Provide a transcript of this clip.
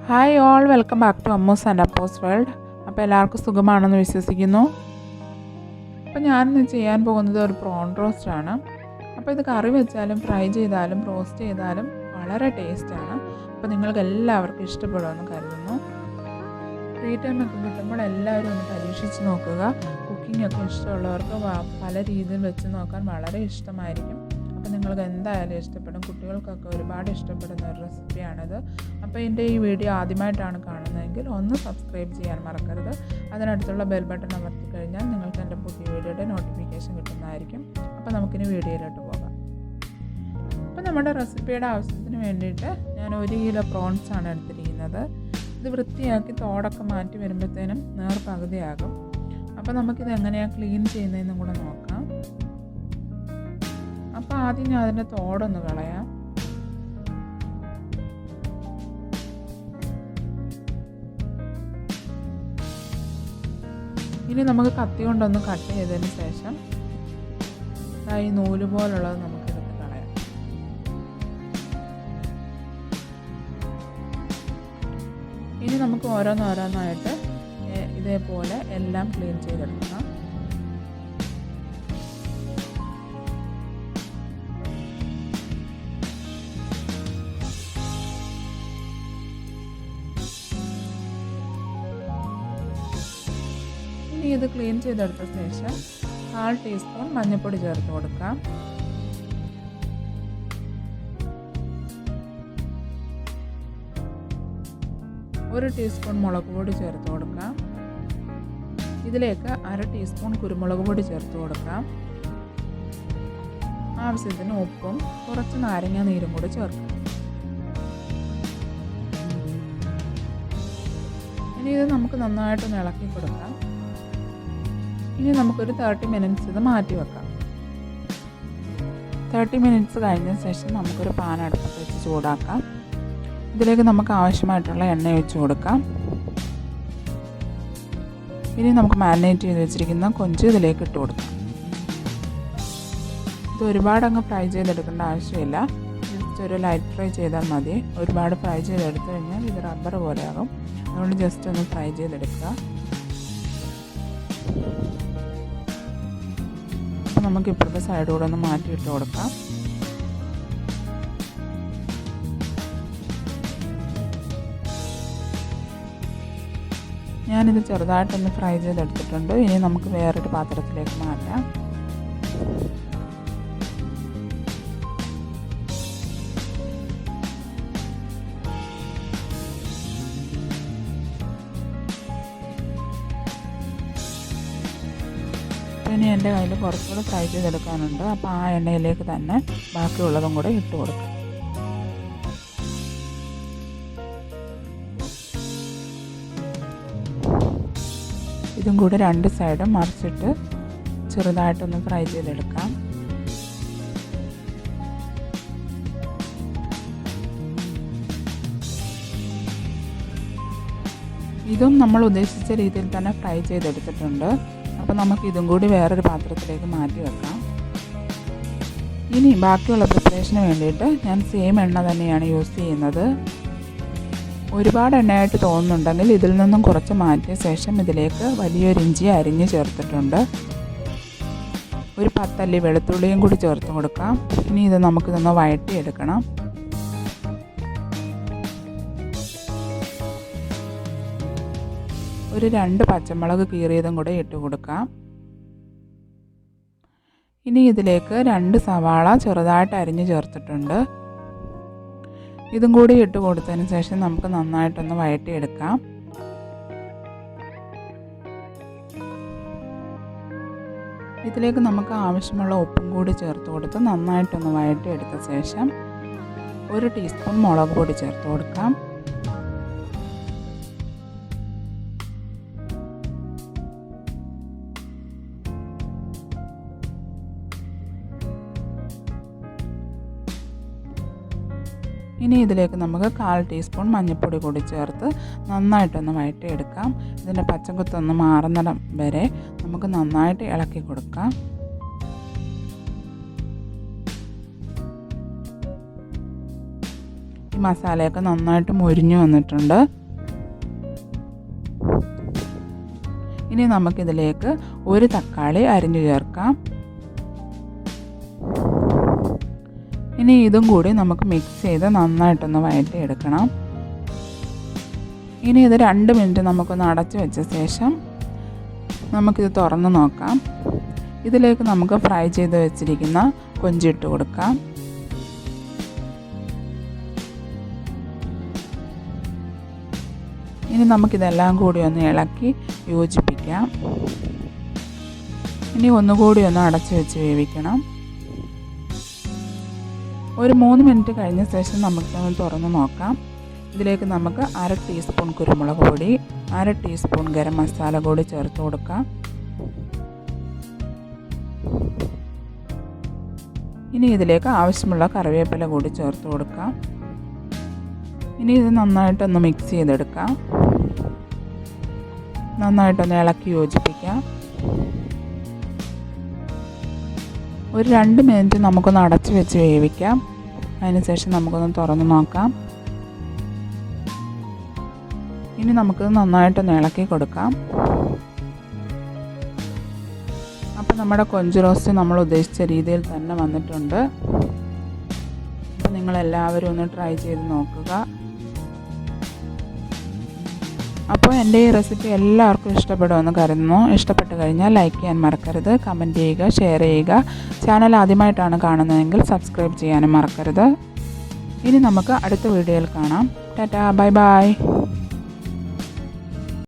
Hi all, welcome back to Ammu's and Appo's world. അപ്പോൾ എല്ലാവർക്കും സുഖമാണെന്ന് വിശ്വസിക്കുന്നു. അപ്പോൾ ഞാനിന്ന് ചെയ്യാൻ പോകുന്നത് ഒരു പ്രോൺ റോസ്റ്റാണ്. അപ്പോൾ ഇത് കറി വെച്ചാലും ഫ്രൈ ചെയ്താലും റോസ്റ്റ് ചെയ്താലും വളരെ ടേസ്റ്റാണ്. അപ്പോൾ നിങ്ങൾക്ക് എല്ലാവർക്കും ഇഷ്ടപ്പെടുമെന്ന് കരുതുന്നു. ഫ്രീ ടൈമൊക്കെ കിട്ടുമ്പോൾ എല്ലാവരും ഒന്ന് പരീക്ഷിച്ച് നോക്കുക. കുക്കിങ്ങൊക്കെ ഇഷ്ടമുള്ളവർക്ക് പല രീതിയിൽ വെച്ച് നോക്കാൻ വളരെ ഇഷ്ടമായിരിക്കും. അപ്പോൾ നിങ്ങൾക്ക് എന്തായാലും ഇഷ്ടപ്പെടും. കുട്ടികൾക്കൊക്കെ ഒരുപാട് ഇഷ്ടപ്പെടുന്ന ഒരു റെസിപ്പിയാണിത്. അപ്പോൾ എൻ്റെ ഈ വീഡിയോ ആദ്യമായിട്ടാണ് കാണുന്നതെങ്കിൽ ഒന്ന് സബ്സ്ക്രൈബ് ചെയ്യാൻ മറക്കരുത്. അതിനടുത്തുള്ള ബെൽ ബട്ടൺ അമർത്തി കഴിഞ്ഞാൽ നിങ്ങൾക്ക് എൻ്റെ പുതിയ വീഡിയോയുടെ നോട്ടിഫിക്കേഷൻ കിട്ടുന്നതായിരിക്കും. അപ്പോൾ നമുക്കിനി വീഡിയോയിലോട്ട് പോകാം. അപ്പോൾ നമ്മുടെ റെസിപ്പിയുടെ ആവശ്യത്തിന് വേണ്ടിയിട്ട് ഞാൻ 1 കിലോ പ്രോൺസ് ആണ് എടുത്തിരിക്കുന്നത്. ഇത് വൃത്തിയാക്കി തോടൊക്കെ മാറ്റി വരുമ്പോഴത്തേനും പകുതിയാകും. അപ്പോൾ നമുക്കിത് എങ്ങനെയാണ് ക്ലീൻ ചെയ്യുന്നതെന്നും കൂടെ നോക്കാം. അപ്പോൾ ആദ്യം ഞാൻ അതിൻ്റെ തോടൊന്ന് കളയാം. ഇനി നമുക്ക് കത്തി കൊണ്ടൊന്ന് കട്ട് ചെയ്തതിന് ശേഷം ഈ നൂല് പോലുള്ളത് നമുക്ക് എടുത്ത് കളയാം. ഇനി നമുക്ക് ഓരോന്നോരോന്നായിട്ട് ഇതേപോലെ എല്ലാം ക്ലീൻ ചെയ്തെടുക്കണം. ഇനി ഇത് ക്ലീൻ ചെയ്തെടുത്ത ശേഷം 1/2 ടീസ്പൂൺ മഞ്ഞൾപ്പൊടി ചേർത്ത് കൊടുക്കാം. ഒരു ടീസ്പൂൺ മുളക് പൊടി ചേർത്ത് കൊടുക്കാം. ഇതിലേക്ക് 1/2 ടീസ്പൂൺ കുരുമുളക് പൊടി ചേർത്ത് കൊടുക്കാം. ആവശ്യത്തിന് ഉപ്പും കുറച്ച് നാരങ്ങ നീരും കൂടി ചേർക്കാം. ഇനി ഇത് നമുക്ക് നന്നായിട്ടൊന്ന് ഇളക്കി കൊടുക്കാം. ഇനി നമുക്കൊരു 30 മിനിറ്റ്സ് ഇത് മാറ്റി വെക്കാം. 30 മിനിറ്റ്സ് കഴിഞ്ഞ ശേഷം നമുക്കൊരു പാൻ അടുപ്പത്ത് വെച്ച് ചൂടാക്കാം. ഇതിലേക്ക് നമുക്ക് ആവശ്യമായിട്ടുള്ള എണ്ണ ഒഴിച്ച് കൊടുക്കാം. ഇനി നമുക്ക് മാരിനേറ്റ് ചെയ്ത് വെച്ചിരിക്കുന്ന കൊഞ്ച് ഇതിലേക്ക് ഇട്ട് കൊടുക്കാം. ഇത് ഒരുപാട് അങ്ങ് ഫ്രൈ ചെയ്തെടുക്കേണ്ട ആവശ്യമില്ല. ജസ്റ്റ് ഒരു ലൈറ്റ് ഫ്രൈ ചെയ്താൽ മതി. ഒരുപാട് ഫ്രൈ ചെയ്തെടുത്തു കഴിഞ്ഞാൽ ഇത് റബ്ബർ പോലെയാകും. അതുകൊണ്ട് ജസ്റ്റ് ഒന്ന് ഫ്രൈ ചെയ്തെടുക്കുക. അപ്പോൾ നമുക്ക് ഇപ്പോഴത്തെ സൈഡ് കൂടെ ഒന്ന് മാറ്റിയിട്ട് കൊടുക്കാം. ഞാനിത് ചെറുതായിട്ടൊന്ന് ഫ്രൈ ചെയ്തെടുത്തിട്ടുണ്ട്. ഇനി നമുക്ക് വേറൊരു പാത്രത്തിലേക്ക് മാറ്റാം. ഇനി എൻ്റെ കയ്യിൽ കുറച്ചുകൂടെ ഫ്രൈ ചെയ്തെടുക്കാനുണ്ട്. അപ്പോൾ ആ എണ്ണയിലേക്ക് തന്നെ ബാക്കിയുള്ളതും കൂടെ ഇട്ട് കൊടുക്കാം. ഇതും കൂടെ 2 സൈഡും മറിച്ചിട്ട് ചെറുതായിട്ടൊന്ന് ഫ്രൈ ചെയ്തെടുക്കാം. ഇതും നമ്മൾ ഉദ്ദേശിച്ച രീതിയിൽ തന്നെ ഫ്രൈ ചെയ്തെടുത്തിട്ടുണ്ട്. അപ്പോൾ നമുക്ക് ഇതും കൂടി വേറൊരു പാത്രത്തിലേക്ക് മാറ്റി വെക്കാം. ഇനി ബാക്കിയുള്ള പ്രിപ്പറേഷന് വേണ്ടിയിട്ട് ഞാൻ സെയിം എണ്ണ തന്നെയാണ് യൂസ് ചെയ്യുന്നത്. ഒരുപാട് എണ്ണയായിട്ട് തോന്നുന്നുണ്ടെങ്കിൽ ഇതിൽ നിന്നും കുറച്ച് മാറ്റിയ ശേഷം ഇതിലേക്ക് വലിയൊരു ഇഞ്ചി അരിഞ്ഞ് ചേർത്തിട്ടുണ്ട്. ഒരു 10 അല്ലി വെളുത്തുള്ളിയും കൂടി ചേർത്ത് കൊടുക്കാം. ഇനി ഇത് നമുക്കിതൊന്ന് വഴറ്റിയെടുക്കണം. ഒരു 2 പച്ചമുളക് കീറിയതും കൂടെ ഇട്ട് കൊടുക്കാം. ഇനി ഇതിലേക്ക് 2 സവാള ചെറുതായിട്ട് അരിഞ്ഞ് ചേർത്തിട്ടുണ്ട്. ഇതും കൂടി ഇട്ട് കൊടുത്തതിന് ശേഷം നമുക്ക് നന്നായിട്ടൊന്ന് വഴറ്റിയെടുക്കാം. ഇതിലേക്ക് നമുക്ക് ആവശ്യമുള്ള ഉപ്പും കൂടി ചേർത്ത് കൊടുത്ത് നന്നായിട്ടൊന്ന് വഴറ്റിയെടുത്ത ശേഷം 1 ടീസ്പൂൺ മുളക് പൊടി ചേർത്ത് കൊടുക്കാം. ഇനി ഇതിലേക്ക് നമുക്ക് 1/4 ടീസ്പൂൺ മഞ്ഞൾപ്പൊടി കൂടി ചേർത്ത് നന്നായിട്ടൊന്ന് വഴറ്റിയെടുക്കാം. ഇതിൻ്റെ പച്ചക്കുത്തൊന്ന് മാറുന്നിടം വരെ നമുക്ക് നന്നായിട്ട് ഇളക്കി കൊടുക്കാം. മസാലയൊക്കെ നന്നായിട്ട് മൊരിഞ്ഞു വന്നിട്ടുണ്ട്. ഇനി നമുക്കിതിലേക്ക് ഒരു തക്കാളി അരിഞ്ഞു ചേർക്കാം. ഇനി ഇതും കൂടി നമുക്ക് മിക്സ് ചെയ്ത് നന്നായിട്ടൊന്ന് വഴറ്റിയെടുക്കണം. ഇനി ഇത് 2 മിനിറ്റ് നമുക്കൊന്ന് അടച്ചു വെച്ച ശേഷം നമുക്കിത് തുറന്ന് നോക്കാം. ഇതിലേക്ക് നമുക്ക് ഫ്രൈ ചെയ്ത് വെച്ചിരിക്കുന്ന കൊഞ്ചിട്ട് കൊടുക്കാം. ഇനി നമുക്കിതെല്ലാം കൂടി ഒന്ന് ഇളക്കി യോജിപ്പിക്കാം. ഇനി ഒന്നുകൂടി ഒന്ന് അടച്ചു വെച്ച് വേവിക്കണം. ഒരു 3 മിനിറ്റ് കഴിഞ്ഞ ശേഷം നമുക്കൊന്ന് തുറന്ന് നോക്കാം. ഇതിലേക്ക് നമുക്ക് 1/2 ടീസ്പൂൺ കുരുമുളക് പൊടി, 1/2 ടീസ്പൂൺ ഗരം മസാല കൂടി ചേർത്ത് കൊടുക്കാം. ഇനി ഇതിലേക്ക് ആവശ്യമുള്ള കറിവേപ്പില കൂടി ചേർത്ത് കൊടുക്കാം. ഇനി ഇത് നന്നായിട്ടൊന്ന് മിക്സ് ചെയ്തെടുക്കാം. നന്നായിട്ടൊന്ന് ഇളക്കി യോജിപ്പിക്കാം. ഒരു 2 മിനിറ്റ് നമുക്കൊന്ന് അടച്ചു വെച്ച് വേവിക്കാം. അതിനുശേഷം നമുക്കൊന്ന് തുറന്ന് നോക്കാം. ഇനി നമുക്കിത് നന്നായിട്ടൊന്ന് ഇളക്കി കൊടുക്കാം. അപ്പോൾ നമ്മുടെ കൊഞ്ച് റോസ്റ്റ് നമ്മൾ ഉദ്ദേശിച്ച രീതിയിൽ തന്നെ വന്നിട്ടുണ്ട്. അപ്പോൾ നിങ്ങളെല്ലാവരും ഒന്ന് ട്രൈ ചെയ്ത് നോക്കുക. അപ്പോൾ എൻ്റെ ഈ റെസിപ്പി എല്ലാവർക്കും ഇഷ്ടപ്പെടുമെന്ന് കരുതുന്നു. ഇഷ്ടപ്പെട്ട് കഴിഞ്ഞാൽ ലൈക്ക് ചെയ്യാൻ മറക്കരുത്, കമൻറ്റ് ചെയ്യുക, ഷെയർ ചെയ്യുക. ചാനൽ ആദ്യമായിട്ടാണ് കാണുന്നതെങ്കിൽ സബ്സ്ക്രൈബ് ചെയ്യാനും മറക്കരുത്. ഇനി നമുക്ക് അടുത്ത വീഡിയോയിൽ കാണാം. Tata, bye bye.